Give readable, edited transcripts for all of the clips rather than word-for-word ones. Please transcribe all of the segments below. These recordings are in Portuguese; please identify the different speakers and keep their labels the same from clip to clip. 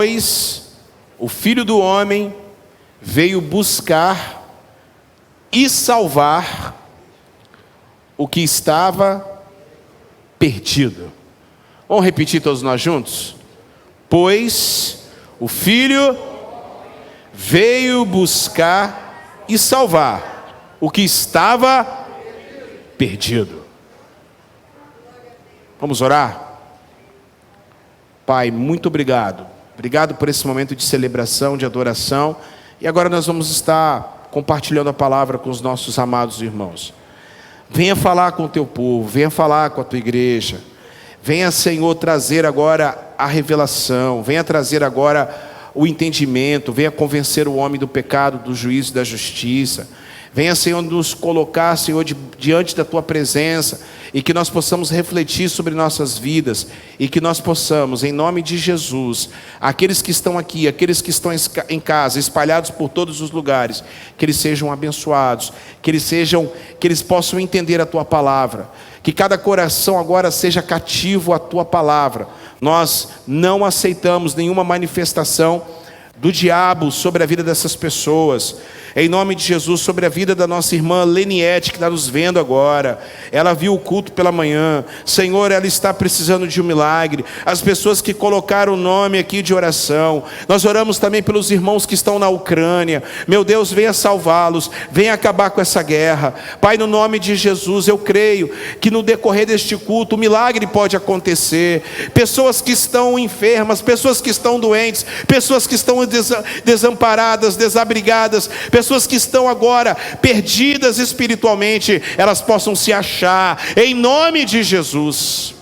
Speaker 1: Pois o Filho do Homem veio buscar e salvar o que estava perdido. Vamos repetir todos nós juntos? Pois o Filho veio buscar e salvar o que estava perdido. Vamos orar? Pai, muito obrigado. Obrigado por esse momento de celebração, de adoração. E agora nós vamos estar compartilhando a palavra com os nossos amados irmãos. Venha falar com o teu povo, venha falar com a tua igreja. Venha, Senhor, trazer agora a revelação. Venha trazer agora o entendimento. Venha convencer o homem do pecado, do juízo e da justiça. Venha, Senhor, nos colocar, Senhor, diante da Tua presença, e que nós possamos refletir sobre nossas vidas, e que nós possamos, em nome de Jesus, aqueles que estão aqui, aqueles que estão em casa, espalhados por todos os lugares, que eles sejam abençoados, que eles possam entender a Tua palavra, que cada coração agora seja cativo à Tua palavra. Nós não aceitamos nenhuma manifestação do diabo sobre a vida dessas pessoas. Em nome de Jesus, sobre a vida da nossa irmã Leniette, que está nos vendo agora. Ela viu o culto pela manhã. Senhor, ela está precisando de um milagre. As pessoas que colocaram o nome aqui de oração. Nós oramos também pelos irmãos que estão na Ucrânia. Meu Deus, venha salvá-los. Venha acabar com essa guerra. Pai, no nome de Jesus, eu creio que no decorrer deste culto, o milagre pode acontecer. Pessoas que estão enfermas, pessoas que estão doentes, pessoas que estão desamparadas, desabrigadas, pessoas que estão agora perdidas espiritualmente, elas possam se achar, em nome de Jesus.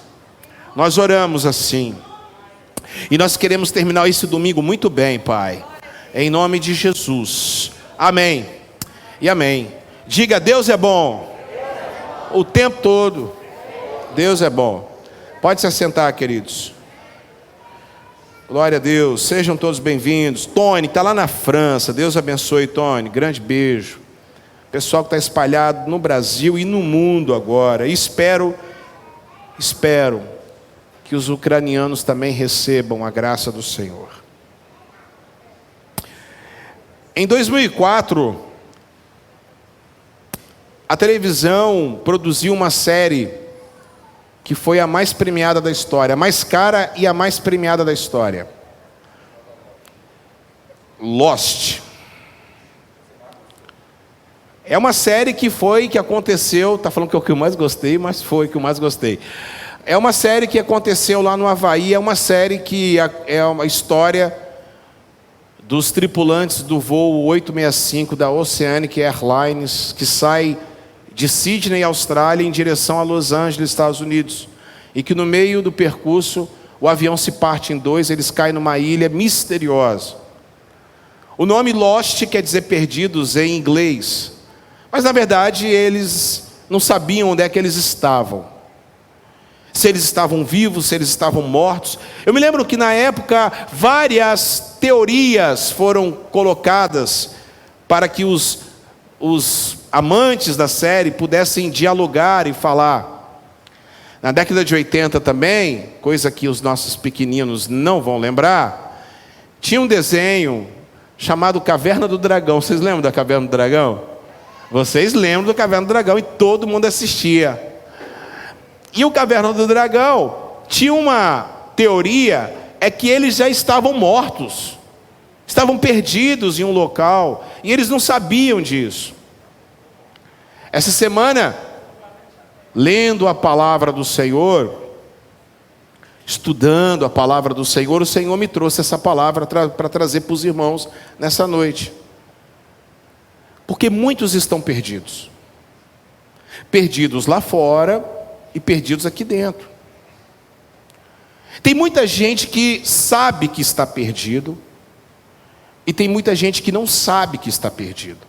Speaker 1: Nós oramos assim, e nós queremos terminar esse domingo muito bem, Pai, em nome de Jesus, amém e amém. Diga: Deus é bom, o tempo todo. Deus é bom. Pode se assentar, queridos. Glória a Deus, sejam todos bem-vindos. Tony, está lá na França, Deus abençoe, Tony, grande beijo. Pessoal que está espalhado no Brasil e no mundo agora. E espero que os ucranianos também recebam a graça do Senhor. Em 2004, a televisão produziu uma série que foi a mais premiada da história, a mais cara e a mais premiada da história. Lost. É uma série que aconteceu, está falando que é o que eu mais gostei, mas foi o que eu mais gostei. É uma série que aconteceu lá no Havaí, é uma série que é uma história dos tripulantes do voo 865 da Oceanic Airlines, que sai de Sydney, Austrália, em direção a Los Angeles, Estados Unidos. E que no meio do percurso, o avião se parte em dois, eles caem numa ilha misteriosa. O nome Lost quer dizer perdidos em inglês. Mas na verdade, eles não sabiam onde é que eles estavam. Se eles estavam vivos, se eles estavam mortos. Eu me lembro que na época, várias teorias foram colocadas para que os amantes da série pudessem dialogar e falar. Na década de 80 também, coisa que os nossos pequeninos não vão lembrar, tinha um desenho chamado Caverna do Dragão. Vocês lembram da Caverna do Dragão? Vocês lembram da Caverna do Dragão e todo mundo assistia. E o Caverna do Dragão tinha uma teoria, é que eles já estavam mortos, estavam perdidos em um local, e eles não sabiam disso. Essa semana, lendo a palavra do Senhor, estudando a palavra do Senhor, o Senhor me trouxe essa palavra para trazer para os irmãos nessa noite. Porque muitos estão perdidos. Perdidos lá fora e perdidos aqui dentro. Tem muita gente que sabe que está perdido, e tem muita gente que não sabe que está perdido.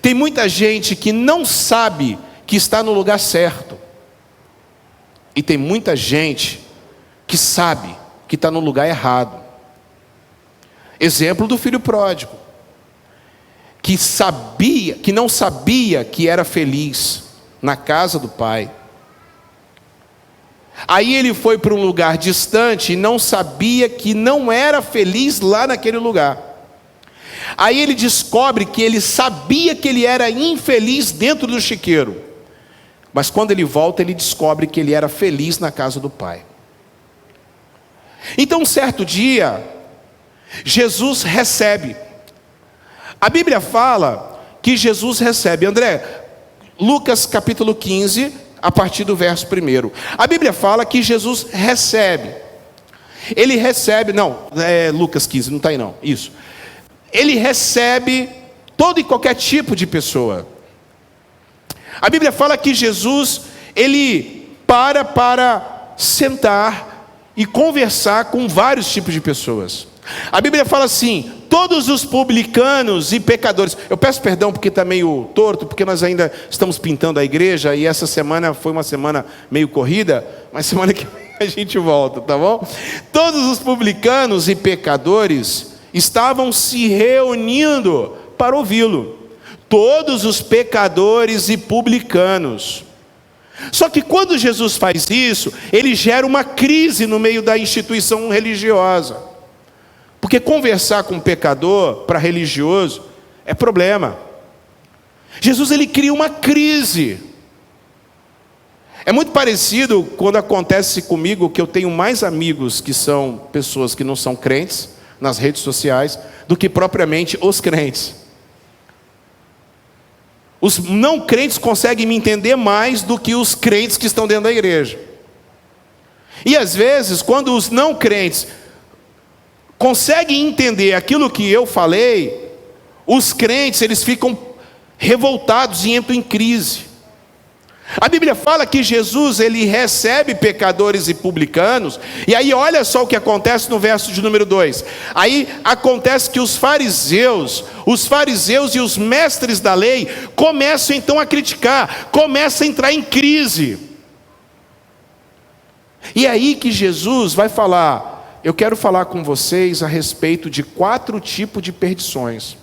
Speaker 1: Tem muita gente que não sabe que está no lugar certo. E tem muita gente que sabe que está no lugar errado. Exemplo do filho pródigo, que não sabia que era feliz na casa do pai. Aí ele foi para um lugar distante e não sabia que não era feliz lá naquele lugar. Aí ele descobre que ele sabia que ele era infeliz dentro do chiqueiro. Mas quando ele volta, ele descobre que ele era feliz na casa do Pai. Então, um certo dia, Jesus recebe. A Bíblia fala que Jesus recebe. André, Lucas capítulo 15, a partir do verso 1. A Bíblia fala que Jesus recebe. Ele recebe, não, Lucas 15, não está aí não, isso. Ele recebe todo e qualquer tipo de pessoa. A Bíblia fala que Jesus, ele para sentar e conversar com vários tipos de pessoas. A Bíblia fala assim: todos os publicanos e pecadores. Eu peço perdão porque está meio torto, porque nós ainda estamos pintando a igreja, e essa semana foi uma semana meio corrida, mas semana que vem a gente volta, tá bom? Todos os publicanos e pecadores estavam se reunindo para ouvi-lo. Todos os pecadores e publicanos. Só que quando Jesus faz isso, ele gera uma crise no meio da instituição religiosa. Porque conversar com um pecador para religioso é problema. Jesus, ele cria uma crise. É muito parecido quando acontece comigo que eu tenho mais amigos que são pessoas que não são crentes nas redes sociais do que propriamente os crentes. Os não crentes conseguem me entender mais do que os crentes que estão dentro da igreja. E às vezes, quando os não crentes conseguem entender aquilo que eu falei, os crentes, eles ficam revoltados e entram em crise. A Bíblia fala que Jesus, ele recebe pecadores e publicanos, e aí olha só o que acontece no verso de número 2. Aí acontece que os fariseus e os mestres da lei começam então a criticar, começam a entrar em crise. E é aí que Jesus vai falar: eu quero falar com vocês a respeito de 4 tipos de perdições.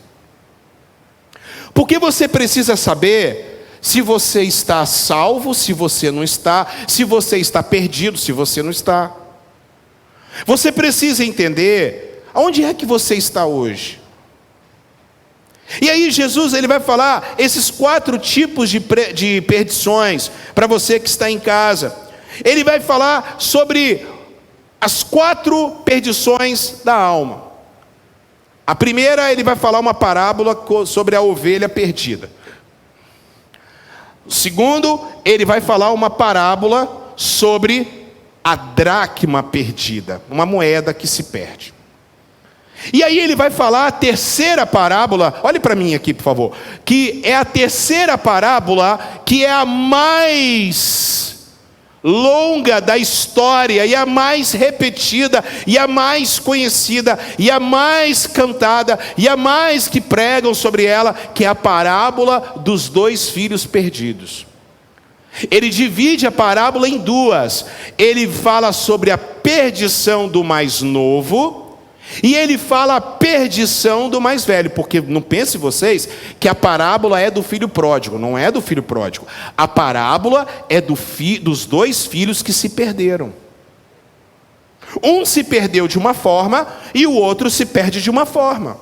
Speaker 1: Porque você precisa saber se você está salvo, se você não está, se você está perdido, se você não está. Você precisa entender aonde é que você está hoje. E aí Jesus, ele vai falar esses 4 tipos de perdições para você que está em casa. Ele vai falar sobre as 4 perdições da alma. A primeira, ele vai falar uma parábola sobre a ovelha perdida. O segundo, ele vai falar uma parábola sobre a dracma perdida, uma moeda que se perde. E aí ele vai falar a terceira parábola, olhe para mim aqui por favor, que é a terceira parábola, que é a mais longa da história, e a mais repetida, e a mais conhecida, e a mais cantada, e a mais que pregam sobre ela, que é a parábola dos 2 filhos perdidos. Ele divide a parábola em 2. Ele fala sobre a perdição do mais novo, e ele fala a perdição do mais velho, porque não pensem vocês que a parábola é do filho pródigo, não é do filho pródigo. A parábola é dos 2 filhos que se perderam. Um se perdeu de uma forma e o outro se perde de uma forma.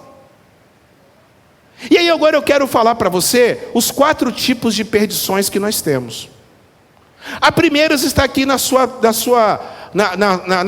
Speaker 1: E aí agora eu quero falar para você os 4 tipos de perdições que nós temos. A primeira está aqui na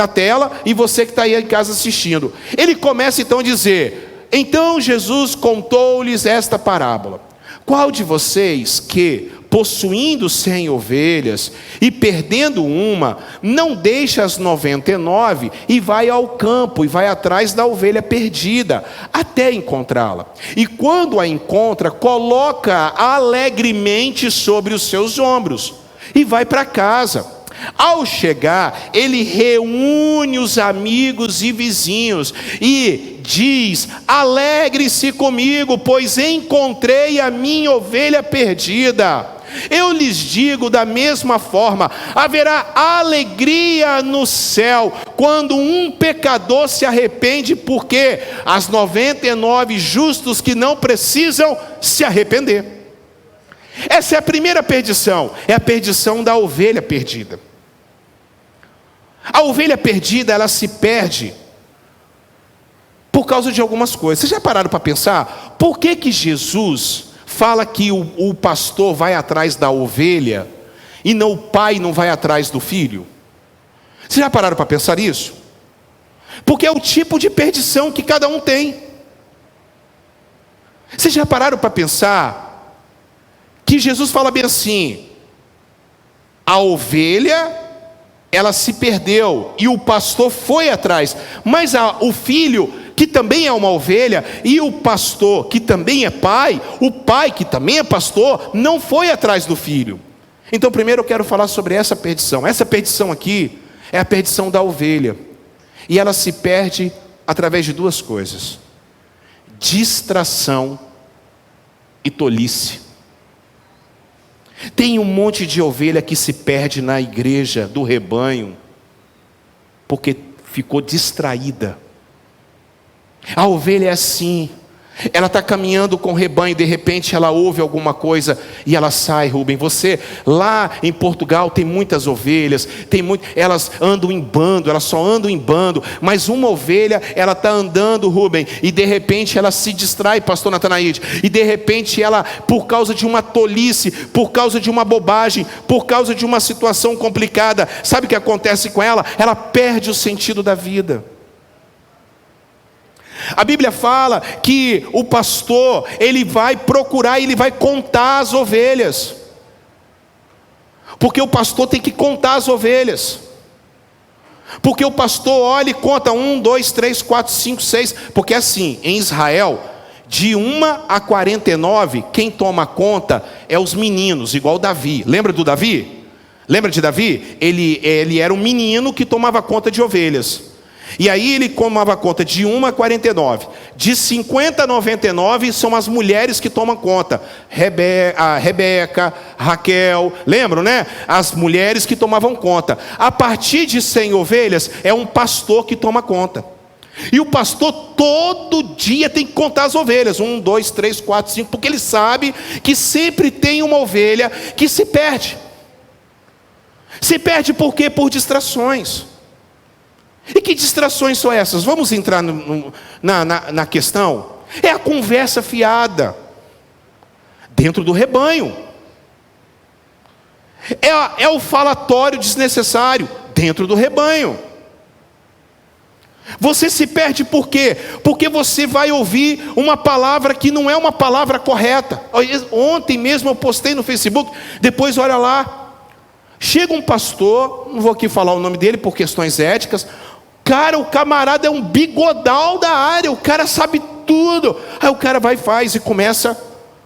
Speaker 1: tela, e você que está aí em casa assistindo. Ele começa então a dizer: então Jesus contou-lhes esta parábola: qual de vocês que, possuindo 100 ovelhas e perdendo uma, não deixa as 99 e vai ao campo e vai atrás da ovelha perdida até encontrá-la? E quando a encontra, coloca-a alegremente sobre os seus ombros e vai para casa. Ao chegar, ele reúne os amigos e vizinhos e diz: alegre-se comigo, pois encontrei a minha ovelha perdida. Eu lhes digo, da mesma forma, haverá alegria no céu quando um pecador se arrepende, porque as 99 justos que não precisam se arrepender. Essa é a primeira perdição, é a perdição da ovelha perdida. A ovelha perdida, ela se perde por causa de algumas coisas. Vocês já pararam para pensar? Por que que Jesus fala que o pastor vai atrás da ovelha e não o pai não vai atrás do filho? Vocês já pararam para pensar isso? Porque é o tipo de perdição que cada um tem. Vocês já pararam para pensar que Jesus fala bem assim: a ovelha, ela se perdeu e o pastor foi atrás, mas o filho, que também é uma ovelha, e o pastor, que também é pai, o pai, que também é pastor, não foi atrás do filho. Então primeiro eu quero falar sobre essa perdição. Essa perdição aqui é a perdição da ovelha, e ela se perde através de duas coisas: distração e tolice. Tem um monte de ovelha que se perde na igreja do rebanho porque ficou distraída. A ovelha é assim, ela está caminhando com o rebanho, de repente ela ouve alguma coisa e ela sai. Rubem, você lá em Portugal tem muitas ovelhas, elas andam em bando, elas só andam em bando, mas uma ovelha, ela está andando, Rubem, e de repente ela se distrai, pastor Natanaide, e de repente ela, por causa de uma tolice, por causa de uma bobagem, por causa de uma situação complicada, sabe o que acontece com ela? Ela perde o sentido da vida. A Bíblia fala que o pastor, ele vai procurar, ele vai contar as ovelhas, porque o pastor tem que contar as ovelhas, porque o pastor olha e conta 1, 2, 3, 4, 5, 6, porque assim, em Israel, de 1 a 49, quem toma conta é os meninos, igual Davi. Lembra do Davi? Lembra de Davi? Ele era um menino que tomava conta de ovelhas. E aí ele tomava conta de 1 a 49. De 50 a 99 são as mulheres que tomam conta. Rebeca, Raquel, lembram, né? As mulheres que tomavam conta. A partir de 100 ovelhas é um pastor que toma conta. E o pastor todo dia tem que contar as ovelhas. 1, 2, 3, 4, 5. Porque ele sabe que sempre tem uma ovelha que se perde. Se perde por quê? Por distrações. E que distrações são essas? Vamos entrar na questão. É a conversa fiada dentro do rebanho. É o falatório desnecessário dentro do rebanho. Você se perde por quê? Porque você vai ouvir uma palavra que não é uma palavra correta. Ontem mesmo eu postei no Facebook, depois olha lá. Chega um pastor, não vou aqui falar o nome dele por questões éticas. Cara, o camarada é um bigodal da área, o cara sabe tudo. Aí o cara vai e faz e começa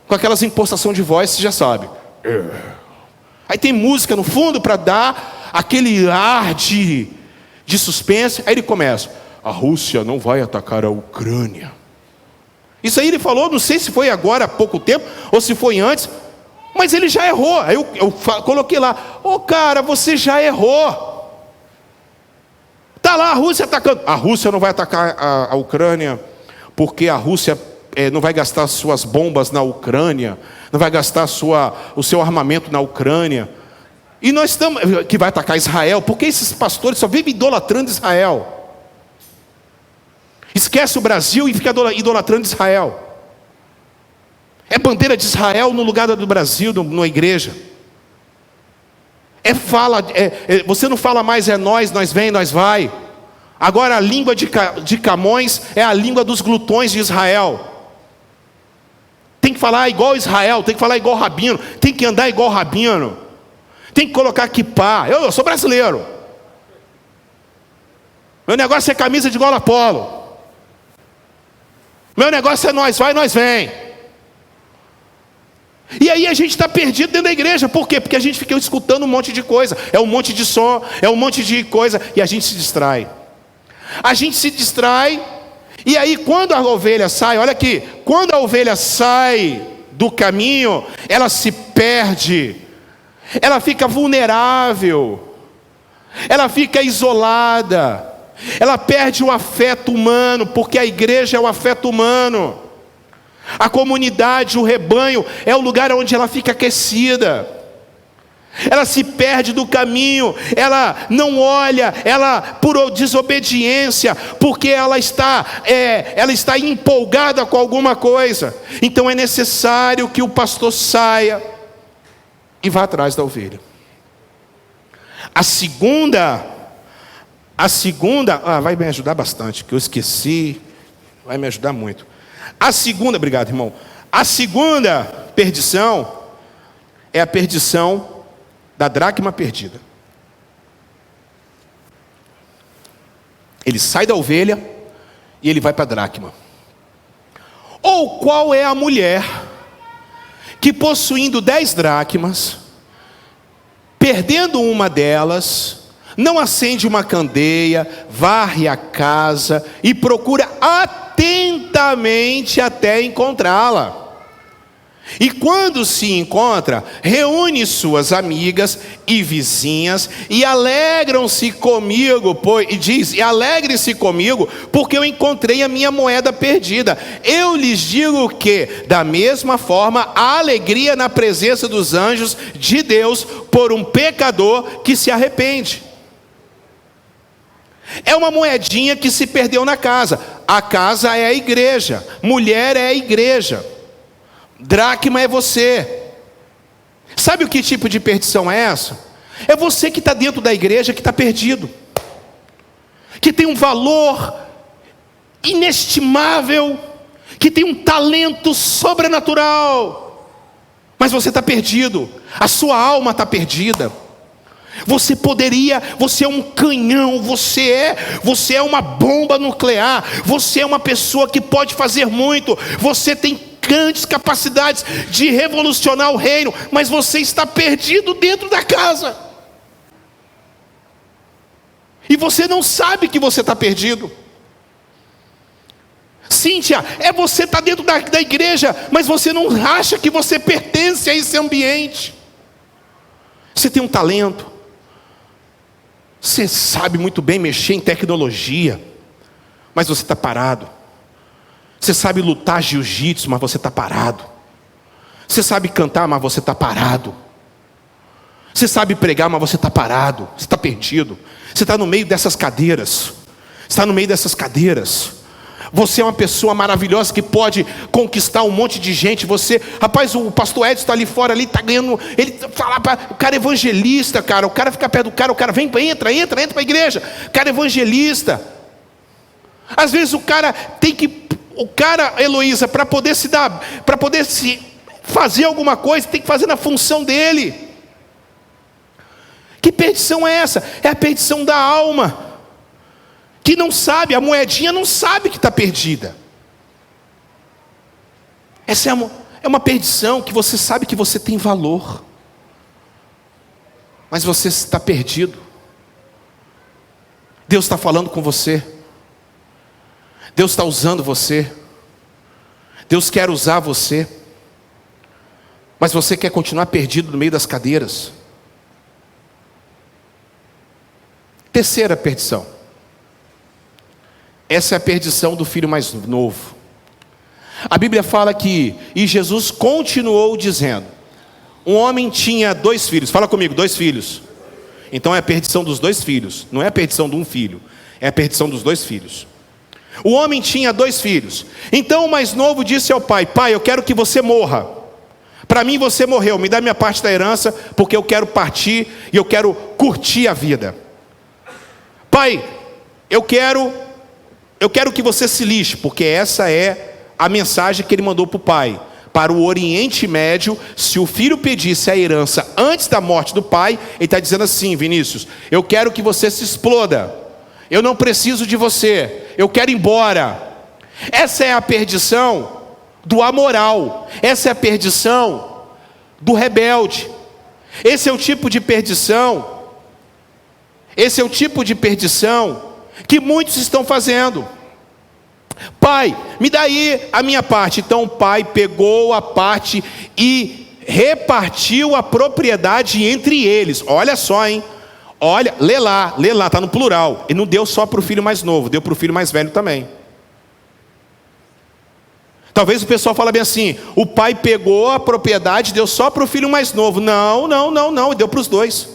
Speaker 1: com aquelas impostações de voz, você já sabe. Aí tem música no fundo para dar aquele ar de suspense. Aí ele começa: a Rússia não vai atacar a Ucrânia. Isso aí ele falou, não sei se foi agora há pouco tempo ou se foi antes, mas ele já errou. Aí eu coloquei lá: cara, você já errou. Está lá a Rússia atacando. A Rússia não vai atacar a Ucrânia, porque a Rússia não vai gastar suas bombas na Ucrânia, não vai gastar o seu armamento na Ucrânia. E nós estamos, que vai atacar Israel, porque esses pastores só vivem idolatrando Israel. Esquece o Brasil e fica idolatrando Israel. É bandeira de Israel no lugar do Brasil, na igreja. Você não fala mais nós vem, nós vai. Agora a língua de Camões é a língua dos glutões de Israel. Tem que falar igual Israel, tem que falar igual Rabino, tem que andar igual Rabino, tem que colocar quipá. Eu sou brasileiro, meu negócio é camisa de gola polo, meu negócio é nós vai, nós vem. E aí a gente está perdido dentro da igreja. Por quê? Porque a gente fica escutando um monte de coisa. É um monte de som, é um monte de coisa, e a gente se distrai. A gente se distrai. E aí quando a ovelha sai, olha aqui, quando a ovelha sai do caminho, ela se perde. Ela fica vulnerável. Ela fica isolada. Ela perde o afeto humano, porque a igreja é o afeto humano. A comunidade, o rebanho, é o lugar onde ela fica aquecida. ela se perde do caminho, ela não olha, ela por desobediência, porque ela está empolgada com alguma coisa. Então é necessário que o pastor saia e vá atrás da ovelha. A segunda, vai me ajudar bastante, que eu esqueci, vai me ajudar muito. Obrigado, irmão. A segunda perdição é a perdição da dracma perdida. Ele sai da ovelha e ele vai para a dracma. Ou qual é a mulher que, possuindo 10 dracmas, perdendo uma delas, não acende uma candeia, varre a casa e procura atentamente até encontrá-la? E quando se encontra, reúne suas amigas e vizinhas e alegram-se comigo, alegre-se comigo, porque eu encontrei a minha moeda perdida. Eu lhes digo que, da mesma forma, há alegria na presença dos anjos de Deus por um pecador que se arrepende. É uma moedinha que se perdeu na casa. A casa é a igreja, mulher é a igreja. Dracma é você. Sabe o que tipo de perdição é essa? É você que está dentro da igreja, que está perdido, que tem um valor inestimável, que tem um talento sobrenatural, mas você está perdido, a sua alma está perdida. Você é um canhão, você é uma bomba nuclear, você é uma pessoa que pode fazer muito, você tem grandes capacidades de revolucionar o reino, mas você está perdido dentro da casa, e você não sabe que você está perdido. Cíntia, você está dentro da igreja, mas você não acha que você pertence a esse ambiente. Você tem um talento, você sabe muito bem mexer em tecnologia, mas você está parado. Você sabe lutar jiu-jitsu, mas você está parado. Você sabe cantar, mas você está parado. Você sabe pregar, mas você está parado. Você está perdido. Você está no meio dessas cadeiras. Você é uma pessoa maravilhosa que pode conquistar um monte de gente. Rapaz, o pastor Edson está ali fora, está ganhando. Ele fala, o cara é evangelista, cara. O cara fica perto do cara, o cara vem, entra para a igreja. O cara é evangelista. Às vezes Heloísa, para poder se fazer alguma coisa, tem que fazer na função dele. Que perdição é essa? É a perdição da alma, que não sabe, a moedinha não sabe que está perdida. Essa é uma perdição que você sabe que você tem valor, mas você está perdido. Deus está falando com você. Deus está usando você. Deus quer usar você, mas você quer continuar perdido no meio das cadeiras. Terceira perdição. Essa é a perdição do filho mais novo. A Bíblia fala que, e Jesus continuou dizendo, um homem tinha 2 filhos. Fala comigo, 2 filhos. Então é a perdição dos 2 filhos. Não é a perdição de um filho, é a perdição dos 2 filhos. O homem tinha 2 filhos. Então o mais novo disse ao pai: pai, eu quero que você morra. Para mim você morreu, me dá minha parte da herança, porque eu quero partir e eu quero curtir a vida. Pai, eu quero que você se lixe, porque essa é a mensagem que ele mandou para o pai. Para o Oriente Médio, se o filho pedisse a herança antes da morte do pai, ele está dizendo assim: Vinícius, eu quero que você se exploda, eu não preciso de você, eu quero ir embora. Essa é a perdição do amoral, essa é a perdição do rebelde. Esse é o tipo de perdição que muitos estão fazendo. Pai, me dá aí a minha parte. Então o pai pegou a parte e repartiu a propriedade entre eles. Olha só, hein? Olha, lê lá, está no plural. E não deu só para o filho mais novo, deu para o filho mais velho também. Talvez o pessoal fale bem assim: o pai pegou a propriedade e deu só para o filho mais novo. Não, ele deu para os dois.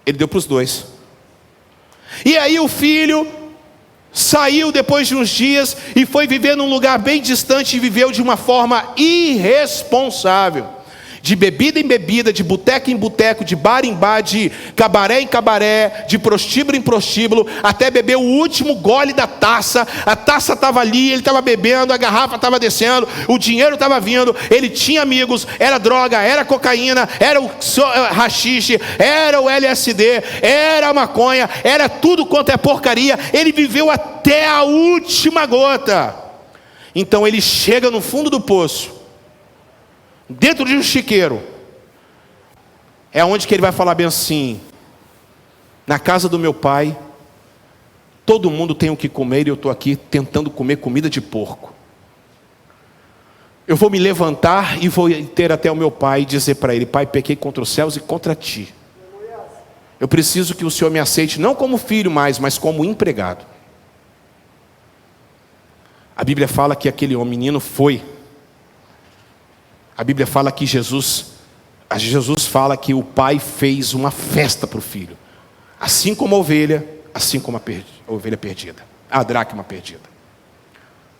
Speaker 1: Ele deu para os dois. E aí o filho saiu depois de uns dias e foi viver num lugar bem distante e viveu de uma forma irresponsável. De bebida em bebida, de boteco em boteco, de bar em bar, de cabaré em cabaré, de prostíbulo em prostíbulo, até beber o último gole da taça. A taça estava ali, ele estava bebendo, a garrafa estava descendo, o dinheiro estava vindo, ele tinha amigos, era droga, era cocaína, era o haxixe, era o LSD, era a maconha, era tudo quanto é porcaria. Ele viveu até a última gota. Então ele chega no fundo do poço, dentro de um chiqueiro, é onde que ele vai falar bem assim: na casa do meu pai, todo mundo tem o que comer e eu estou aqui tentando comer comida de porco. Eu vou me levantar e vou ter até o meu pai e dizer para ele: pai, pequei contra os céus e contra ti. Eu preciso que o Senhor me aceite, não como filho mais, mas como empregado. A Bíblia fala que aquele menino foi. A Bíblia fala que Jesus fala que o pai fez uma festa para o filho. Assim como a ovelha, assim como a ovelha perdida, a dracma perdida.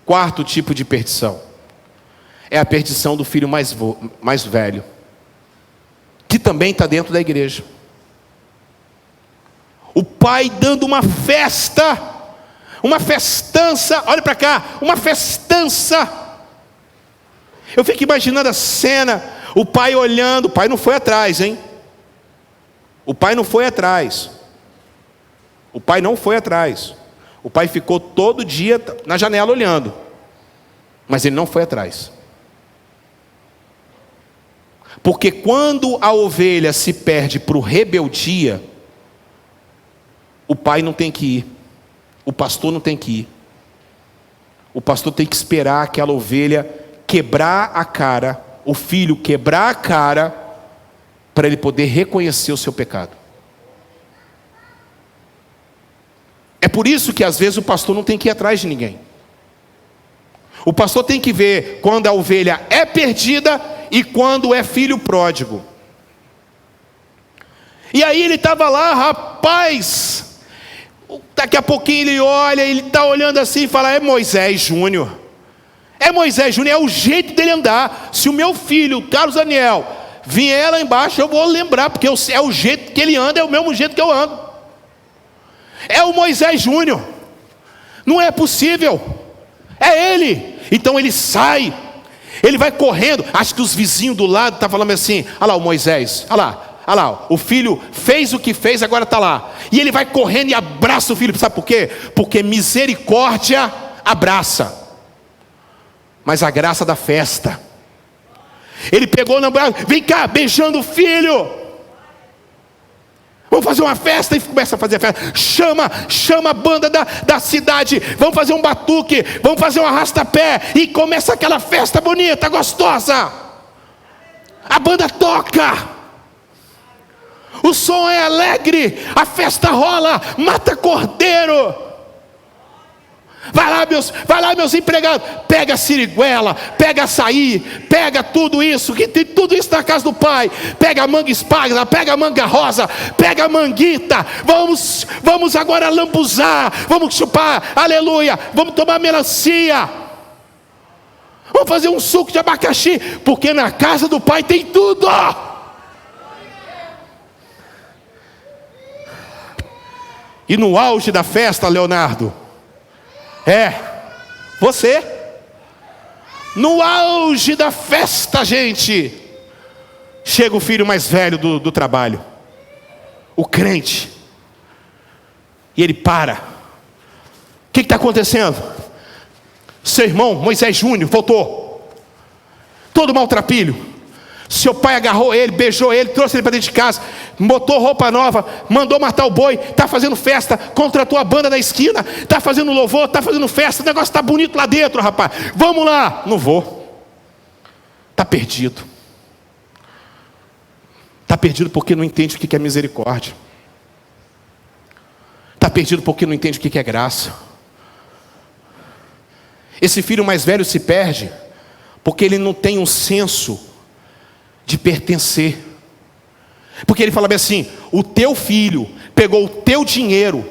Speaker 1: Quarto tipo de perdição é a perdição do filho mais velho, que também está dentro da igreja. O pai dando uma festa, uma festança, olha para cá, uma festança. Eu fico imaginando a cena, o pai olhando, o pai não foi atrás, hein? O pai não foi atrás. O pai não foi atrás. O pai ficou todo dia na janela olhando, mas ele não foi atrás. Porque quando a ovelha se perde para o rebeldia, o pai não tem que ir, o pastor não tem que ir. O pastor tem que esperar aquela ovelha quebrar a cara, o filho quebrar a cara, para ele poder reconhecer o seu pecado. É por isso que às vezes o pastor não tem que ir atrás de ninguém. O pastor tem que ver quando a ovelha é perdida e quando é filho pródigo. E aí ele estava lá, rapaz, daqui a pouquinho ele olha, ele está olhando assim e fala: é Moisés Júnior. É Moisés Júnior, é o jeito dele andar. Se o meu filho, Carlos Daniel, vier lá embaixo, eu vou lembrar, porque é o jeito que ele anda, é o mesmo jeito que eu ando. É o Moisés Júnior. Não é possível. É ele. Então ele sai, ele vai correndo. Acho que os vizinhos do lado estão falando assim: olha lá o Moisés, olha lá, o filho fez o que fez, agora está lá. E ele vai correndo e abraça o filho. Sabe por quê? Porque misericórdia abraça, mas a graça da festa. Ele pegou na braço, vem cá, beijando o filho. Vamos fazer uma festa. E começa a fazer a festa. Chama a banda da cidade. Vamos fazer um batuque, vamos fazer um arrasta-pé. E começa aquela festa bonita, gostosa. A banda toca, o som é alegre, a festa rola, mata cordeiro. Vai lá meus empregados, pega a siriguela, pega açaí, pega tudo isso, que tem tudo isso na casa do pai. Pega a manga esparga, pega a manga rosa, pega a manguita. Vamos agora lambuzar, vamos chupar, aleluia. Vamos tomar melancia, vamos fazer um suco de abacaxi, porque na casa do pai tem tudo. E no auge da festa, Leonardo, você, no auge da festa, gente, chega o filho mais velho do trabalho, o crente, e ele para. O que está acontecendo? Seu irmão Moisés Júnior voltou, todo maltrapilho. Seu pai agarrou ele, beijou ele, trouxe ele para dentro de casa, botou roupa nova, mandou matar o boi, está fazendo festa, contratou a banda da esquina, está fazendo louvor, está fazendo festa, o negócio está bonito lá dentro, rapaz. Vamos lá. Não vou. Está perdido. Está perdido porque não entende o que é misericórdia. Está perdido porque não entende o que é graça. Esse filho mais velho se perde porque ele não tem um senso de pertencer. Porque ele fala bem assim: o teu filho pegou o teu dinheiro,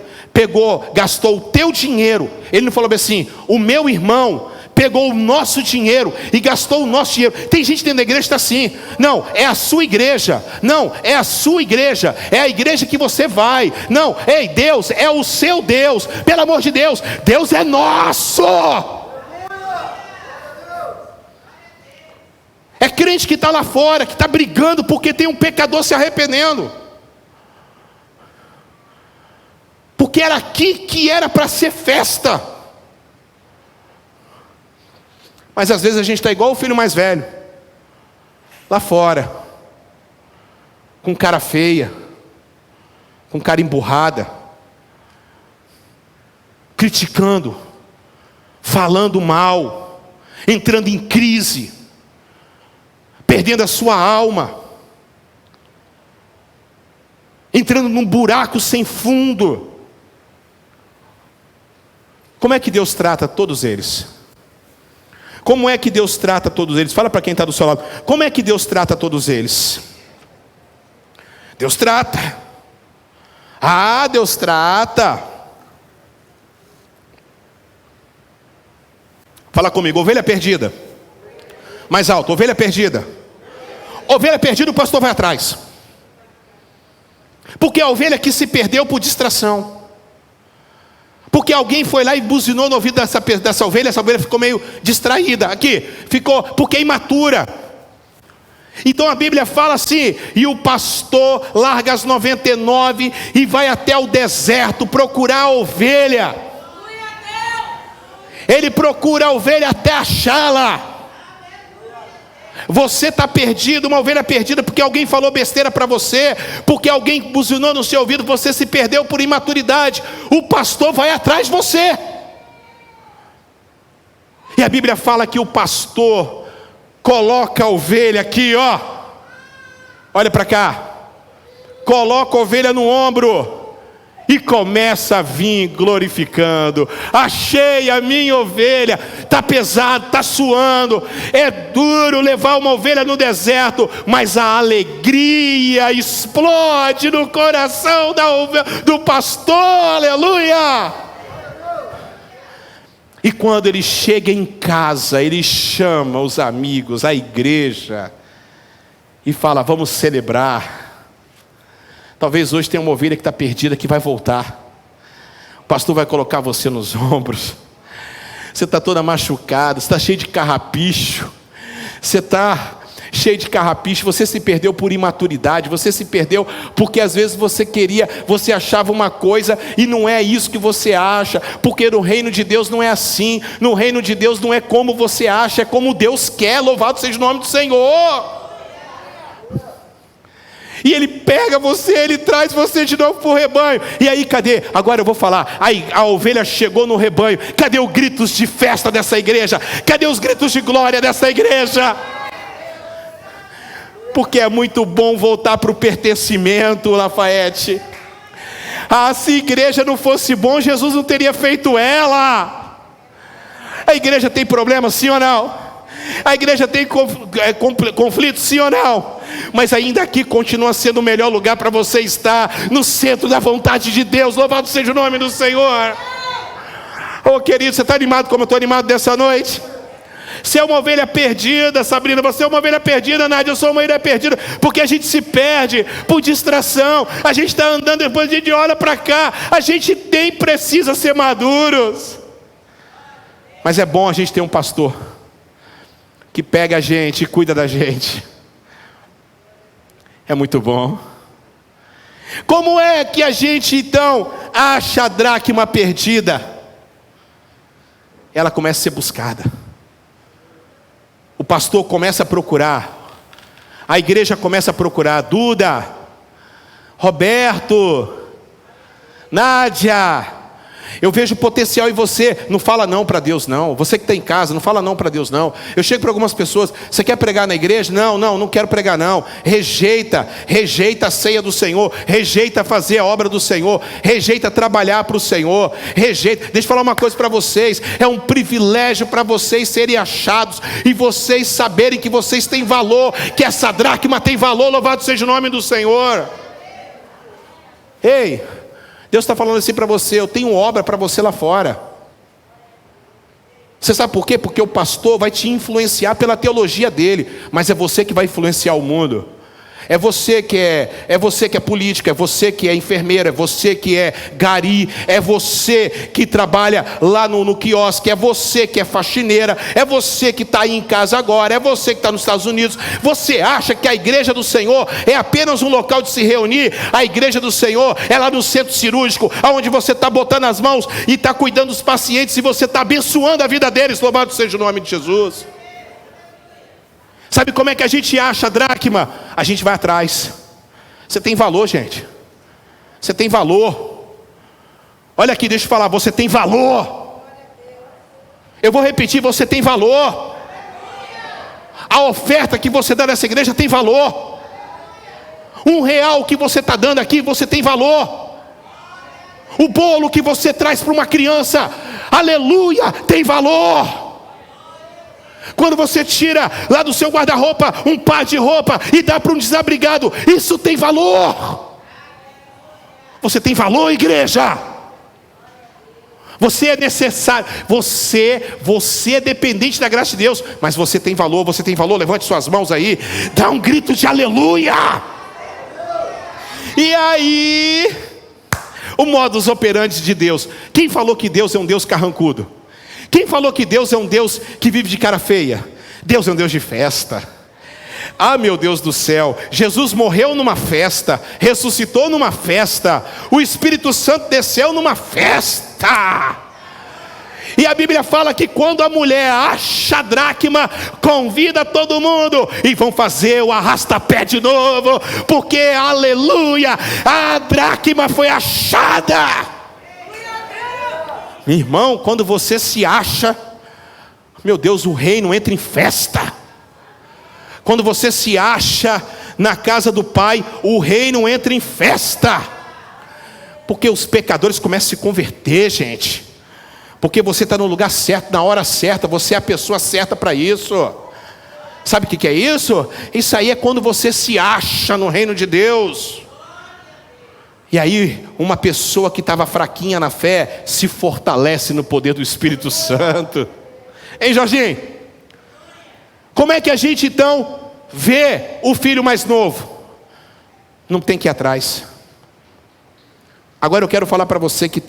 Speaker 1: gastou o teu dinheiro. Ele não falou bem assim: o meu irmão pegou o nosso dinheiro e gastou o nosso dinheiro. Tem gente dentro da igreja que está assim: não, é a sua igreja. Não, é a sua igreja. É a igreja que você vai. Não, ei, Deus é o seu Deus. Pelo amor de Deus, Deus é nosso. É crente que está lá fora, que está brigando porque tem um pecador se arrependendo. Porque era aqui que era para ser festa. Mas às vezes a gente está igual o filho mais velho, lá fora, com cara feia, com cara emburrada, criticando, falando mal, entrando em crise, perdendo a sua alma, entrando num buraco sem fundo. Como é que Deus trata todos eles? Como é que Deus trata todos eles? Fala para quem está do seu lado. Como é que Deus trata todos eles? Deus trata. Ah, Deus trata. Fala comigo, ovelha perdida. Mais alto, ovelha perdida. Ovelha perdida, o pastor vai atrás. Porque a ovelha que se perdeu por distração. Porque alguém foi lá e buzinou no ouvido dessa ovelha. Essa ovelha ficou meio distraída. Aqui, ficou, porque é imatura. Então a Bíblia fala assim: e o pastor larga as 99 e vai até o deserto procurar a ovelha. Ele procura a ovelha até achá-la. Você está perdido, uma ovelha perdida, porque alguém falou besteira para você, porque alguém buzinou no seu ouvido, você se perdeu por imaturidade. O pastor vai atrás de você. E a Bíblia fala que o pastor coloca a ovelha aqui, ó. Olha para cá. Coloca a ovelha no ombro e começa a vir glorificando. Achei a minha ovelha. Está pesado, está suando. É duro levar uma ovelha no deserto, mas a alegria explode no coração do pastor. Aleluia! E quando ele chega em casa, ele chama os amigos, a igreja, e fala: vamos celebrar. Talvez hoje tenha uma ovelha que está perdida, que vai voltar. O pastor vai colocar você nos ombros. Você está toda machucada, você está cheio de carrapicho. Você está cheio de carrapicho, você se perdeu por imaturidade. Você se perdeu porque às vezes você achava uma coisa e não é isso que você acha. Porque no reino de Deus não é assim. No reino de Deus não é como você acha, é como Deus quer. Louvado seja o nome do Senhor. E ele pega você, ele traz você de novo para o rebanho. E aí, cadê? Agora eu vou falar. Aí a ovelha chegou no rebanho. Cadê os gritos de festa dessa igreja? Cadê os gritos de glória dessa igreja? Porque é muito bom voltar para o pertencimento, Lafayette. Ah, se a igreja não fosse bom, Jesus não teria feito ela. A igreja tem problema, sim ou não? A igreja tem conflito, sim ou não? Mas ainda aqui continua sendo o melhor lugar para você estar, no centro da vontade de Deus. Louvado seja o nome do Senhor. Oh, querido, você está animado como eu estou animado dessa noite? Você é uma ovelha perdida, Sabrina. Você é uma ovelha perdida, Nádia. Eu sou uma ovelha perdida, porque a gente se perde por distração. A gente está andando, depois a gente olha para cá. A gente precisa ser maduros. Mas é bom a gente ter um pastor que pega a gente e cuida da gente. É muito bom. Como é que a gente então acha a dracma perdida? Ela começa a ser buscada. O pastor começa a procurar. A igreja começa a procurar. Duda, Roberto, Nádia, Eu vejo potencial em você. Não fala não para Deus não. Você que está em casa, não fala não para Deus não. Eu chego para algumas pessoas: você quer pregar na igreja? Não quero pregar não. Rejeita a ceia do Senhor. Rejeita fazer a obra do Senhor. Rejeita trabalhar para o Senhor. Rejeita. Deixa eu falar uma coisa para vocês. É um privilégio para vocês serem achados e vocês saberem que vocês têm valor, que essa dracma tem valor. Louvado seja o nome do Senhor. Ei, Deus está falando assim para você: eu tenho obra para você lá fora. Você sabe por quê? Porque o pastor vai te influenciar pela teologia dele, mas é você que vai influenciar o mundo. É você que é político, é você que é enfermeira, é você que é gari, é você que trabalha lá no quiosque, é você que é faxineira, é você que está aí em casa agora, é você que está nos Estados Unidos. Você acha que a igreja do Senhor é apenas um local de se reunir? A igreja do Senhor é lá no centro cirúrgico, onde você está botando as mãos e está cuidando dos pacientes, e você está abençoando a vida deles. Louvado seja o nome de Jesus. Sabe como é que a gente acha a dracma? A gente vai atrás. Você tem valor, gente. Você tem valor. Olha aqui, deixa eu falar. Você tem valor. Eu vou repetir: você tem valor. A oferta que você dá nessa igreja tem valor. R$1 que você está dando aqui, você tem valor. O bolo que você traz para uma criança, aleluia, tem valor. Quando você tira lá do seu guarda-roupa um par de roupa e dá para um desabrigado, isso tem valor. Você tem valor, igreja. Você é necessário. Você é dependente da graça de Deus, mas você tem valor. Você tem valor. Levante suas mãos aí, dá um grito de aleluia. E aí, o modus operandi de Deus. Quem falou que Deus é um Deus carrancudo? Quem falou que Deus é um Deus que vive de cara feia? Deus é um Deus de festa. Ah, meu Deus do céu, Jesus morreu numa festa, ressuscitou numa festa, o Espírito Santo desceu numa festa. E a Bíblia fala que quando a mulher acha a dracma, convida todo mundo e vão fazer o arrasta-pé de novo, porque, aleluia, a dracma foi achada. Meu irmão, quando você se acha, meu Deus, o reino entra em festa. Quando você se acha na casa do Pai, o reino entra em festa. Porque os pecadores começam a se converter, gente. Porque você está no lugar certo, na hora certa, você é a pessoa certa para isso. Sabe o que é isso? Isso aí é quando você se acha no reino de Deus. E aí, uma pessoa que estava fraquinha na fé se fortalece no poder do Espírito Santo. Hein, Jorginho? Como é que a gente então vê o filho mais novo? Não tem que ir atrás. Agora eu quero falar para você que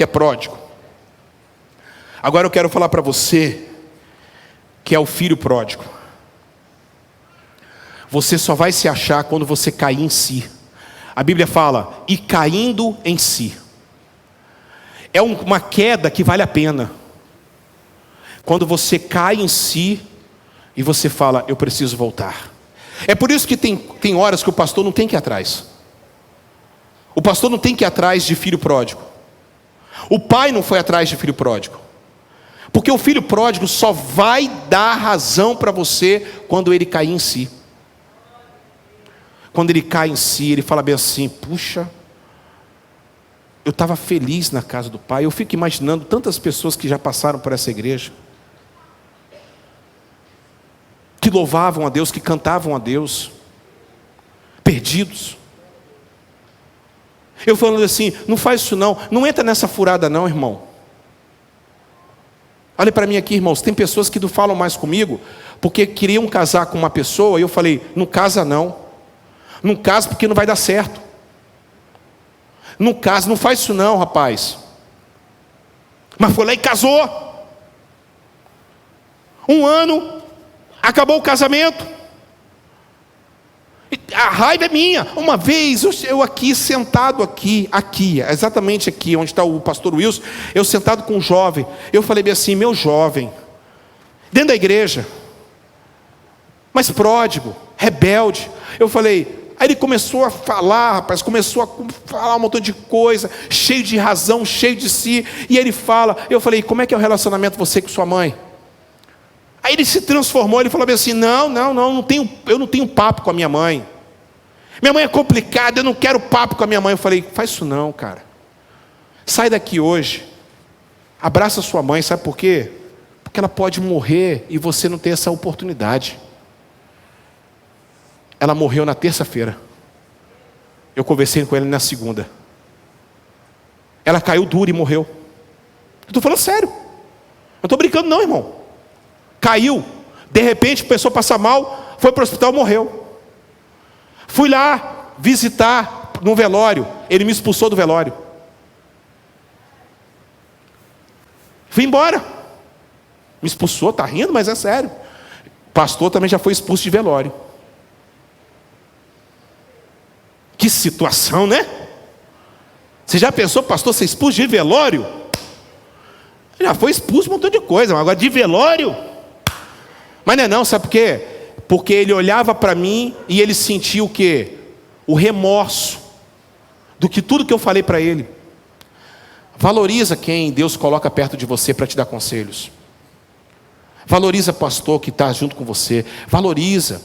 Speaker 1: é pródigo. Agora eu quero falar para você que é o filho pródigo. Você só vai se achar quando você cair em si. A Bíblia fala, e caindo em si. É uma queda que vale a pena. Quando você cai em si e você fala, eu preciso voltar. É por isso que tem horas que o pastor não tem que ir atrás. O pastor não tem que ir atrás de filho pródigo. O pai não foi atrás de filho pródigo. Porque o filho pródigo só vai dar razão para você quando ele cair em si. Quando ele cai em si, ele fala bem assim, puxa, eu estava feliz na casa do Pai. Eu fico imaginando tantas pessoas que já passaram por essa igreja, que louvavam a Deus, que cantavam a Deus, perdidos. Eu falando assim, não faz isso não entra nessa furada não, irmão. Olha para mim aqui, irmãos, tem pessoas que não falam mais comigo, porque queriam casar com uma pessoa, e eu falei, não casa não. Não casa porque não vai dar certo. Não casa, não faz isso não, rapaz. Mas foi lá e casou. 1 ano, acabou o casamento. A raiva é minha. Uma vez, eu aqui, sentado aqui, exatamente aqui, onde está o pastor Wilson, eu sentado com um jovem, eu falei bem assim, meu jovem, dentro da igreja, mas pródigo, rebelde. Eu falei, Aí ele começou a falar, rapaz, começou a falar um montão de coisa, cheio de razão, cheio de si. E ele fala, eu falei, como é que é o relacionamento você com sua mãe? Aí ele se transformou, ele falou assim, não, eu não tenho papo com a minha mãe. Minha mãe é complicada, eu não quero papo com a minha mãe. Eu falei, faz isso não, cara. Sai daqui hoje, abraça sua mãe, sabe por quê? Porque ela pode morrer e você não ter essa oportunidade. Ela morreu na terça-feira. Eu conversei com ela na segunda. Ela caiu dura e morreu. Eu estou falando sério. Não estou brincando não, irmão. Caiu. De repente, começou a passar mal. Foi para o hospital, morreu. Fui lá visitar no velório. Ele me expulsou do velório. Fui embora. Me expulsou, tá rindo, mas é sério. Pastor também já foi expulso de velório. Que situação, né? Você já pensou, pastor, ser expulso de velório? Já foi expulso de um montão de coisa, mas agora de velório? Mas não é não, sabe por quê? Porque ele olhava para mim e ele sentia o quê? O remorso do que tudo que eu falei para ele. Valoriza quem Deus coloca perto de você para te dar conselhos. Valoriza o pastor que está junto com você. Valoriza.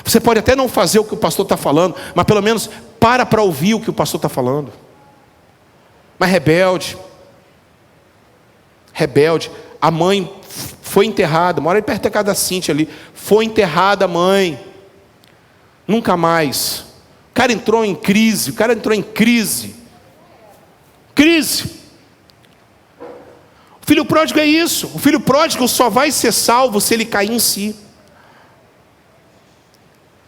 Speaker 1: Você pode até não fazer o que o pastor está falando, mas pelo menos para ouvir o que o pastor está falando. Mas rebelde, a mãe foi enterrada, mora perto da casa da Cíntia ali, foi enterrada a mãe, nunca mais. O cara entrou em crise, O filho pródigo é isso, o filho pródigo só vai ser salvo se ele cair em si.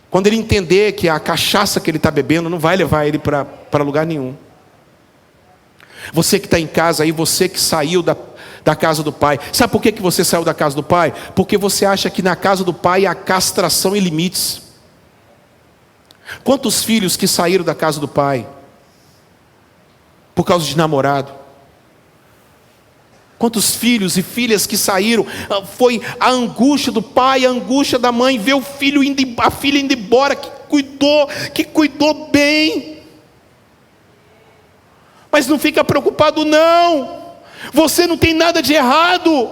Speaker 1: Quando ele entender que a cachaça que ele está bebendo não vai levar ele para lugar nenhum. Você que está em casa aí, você que saiu da casa do pai. Sabe por que você saiu da casa do pai? Porque você acha que na casa do pai há castração e limites. Quantos filhos que saíram da casa do pai por causa de namorado? Quantos filhos e filhas que saíram, foi a angústia do pai, a angústia da mãe, ver a filha indo embora, que cuidou bem. Mas não fica preocupado não, você não tem nada de errado.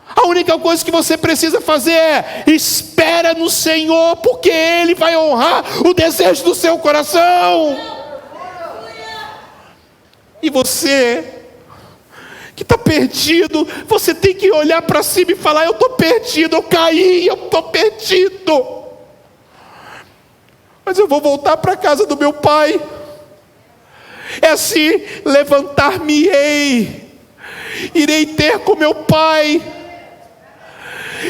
Speaker 1: A única coisa que você precisa fazer é, espera no Senhor, porque Ele vai honrar o desejo do seu coração. E você que está perdido, você tem que olhar para cima e falar, eu estou perdido, eu caí, eu estou perdido, mas eu vou voltar para a casa do meu pai. É assim, levantar-me-ei, irei ter com meu pai.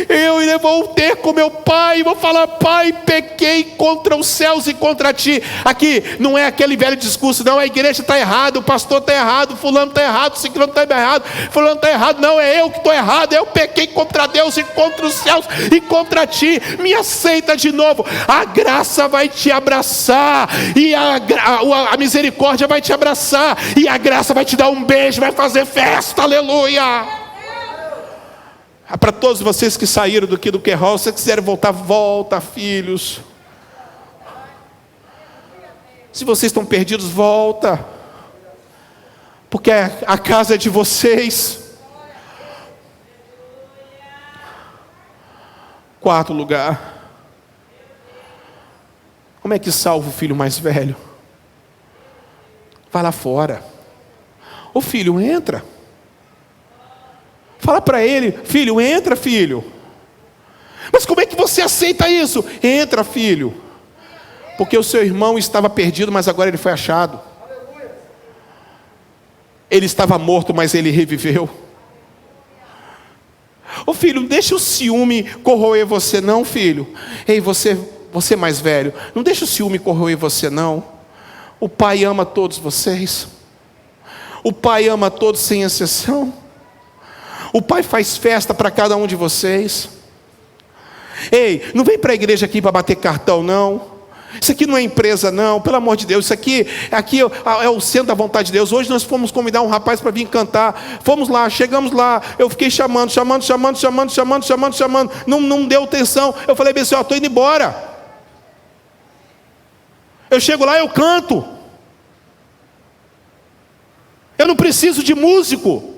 Speaker 1: Eu vou ter com meu pai, vou falar, pai, pequei contra os céus e contra ti. Aqui não é aquele velho discurso, não, a igreja está errada, o pastor está errado, fulano está errado, ciclano está errado, fulano está errado. Não, é eu que estou errado, eu pequei contra Deus e contra os céus e contra ti. Me aceita de novo, a graça vai te abraçar, e a misericórdia vai te abraçar, e a graça vai te dar um beijo, vai fazer festa, aleluia. Para todos vocês que saíram do Querol, se quiserem voltar, volta, filhos. Se vocês estão perdidos, volta, porque a casa é de vocês. Quarto lugar, como é que salva o filho mais velho? Vai lá fora. Ô filho, entra. Fala para ele, filho, entra, filho. Mas como é que você aceita isso? Entra, filho. Porque o seu irmão estava perdido, mas agora ele foi achado. Ele estava morto, mas ele reviveu. Ô filho, não deixa o ciúme corroer você não, filho. Ei, você mais velho, não deixa o ciúme corroer você não. O pai ama todos vocês. O pai ama todos sem exceção. O pai faz festa para cada um de vocês. Ei, não vem para a igreja aqui para bater cartão não. Isso aqui não é empresa não, pelo amor de Deus. Isso aqui é o centro da vontade de Deus. Hoje nós fomos convidar um rapaz para vir cantar. Fomos lá, chegamos lá. Eu fiquei chamando. Não deu atenção. Eu falei bem assim, estou indo embora. Eu chego lá, eu canto. Eu não preciso de músico.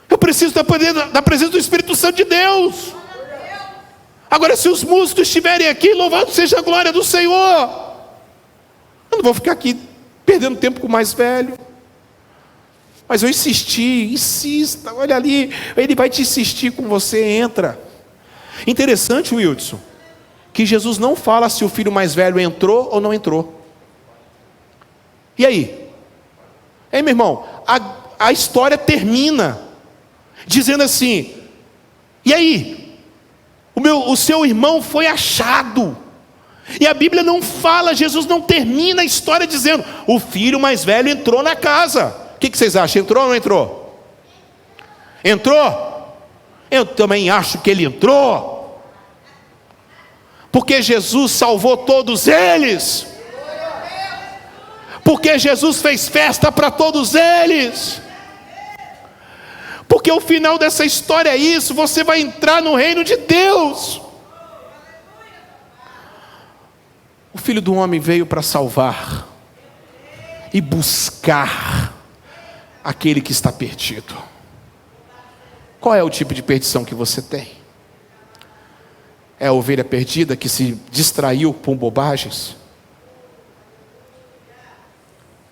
Speaker 1: Eu preciso da presença do Espírito Santo de Deus. Agora, se os músicos estiverem aqui, louvado seja a glória do Senhor. Eu não vou ficar aqui perdendo tempo com o mais velho. Mas eu insista, olha ali, ele vai te insistir com você, entra. Interessante, Wilson, que Jesus não fala se o filho mais velho entrou ou não entrou. E aí? Ei, meu irmão, a história termina dizendo assim: e aí? O seu irmão foi achado. E a Bíblia não fala, Jesus não termina a história dizendo: o filho mais velho entrou na casa. O que vocês acham? Entrou ou não entrou? Entrou? Eu também acho que ele entrou. Porque Jesus salvou todos eles. Porque Jesus fez festa para todos eles. Porque o final dessa história é isso: você vai entrar no reino de Deus. O Filho do Homem veio para salvar e buscar aquele que está perdido. Qual é o tipo de perdição que você tem? É a ovelha perdida que se distraiu com bobagens?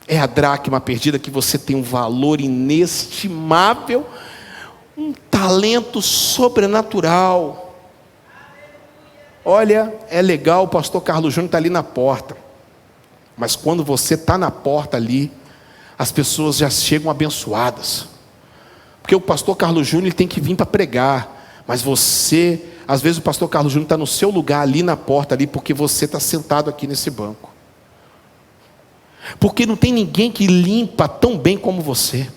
Speaker 1: É a dracma perdida que você tem um valor inestimável, um talento sobrenatural? Olha, é legal, o pastor Carlos Júnior está ali na porta, mas quando você está na porta ali, as pessoas já chegam abençoadas, porque o pastor Carlos Júnior ele tem que vir para pregar, mas você, às vezes o pastor Carlos Júnior está no seu lugar ali na porta, ali, porque você está sentado aqui nesse banco, porque não tem ninguém que limpa tão bem como você,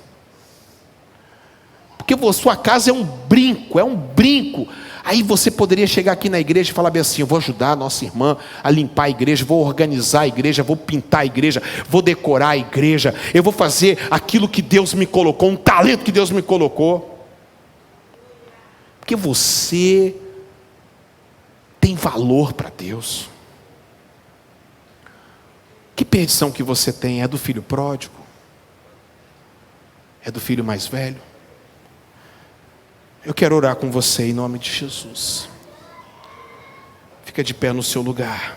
Speaker 1: porque sua casa é um brinco. Aí você poderia chegar aqui na igreja e falar bem assim: eu vou ajudar a nossa irmã a limpar a igreja, vou organizar a igreja, vou pintar a igreja, vou decorar a igreja, eu vou fazer aquilo que Deus me colocou, um talento que Deus me colocou. Porque você tem valor para Deus. Que perdição que você tem? É do filho pródigo? É do filho mais velho? Eu quero orar com você em nome de Jesus. Fica de pé no seu lugar.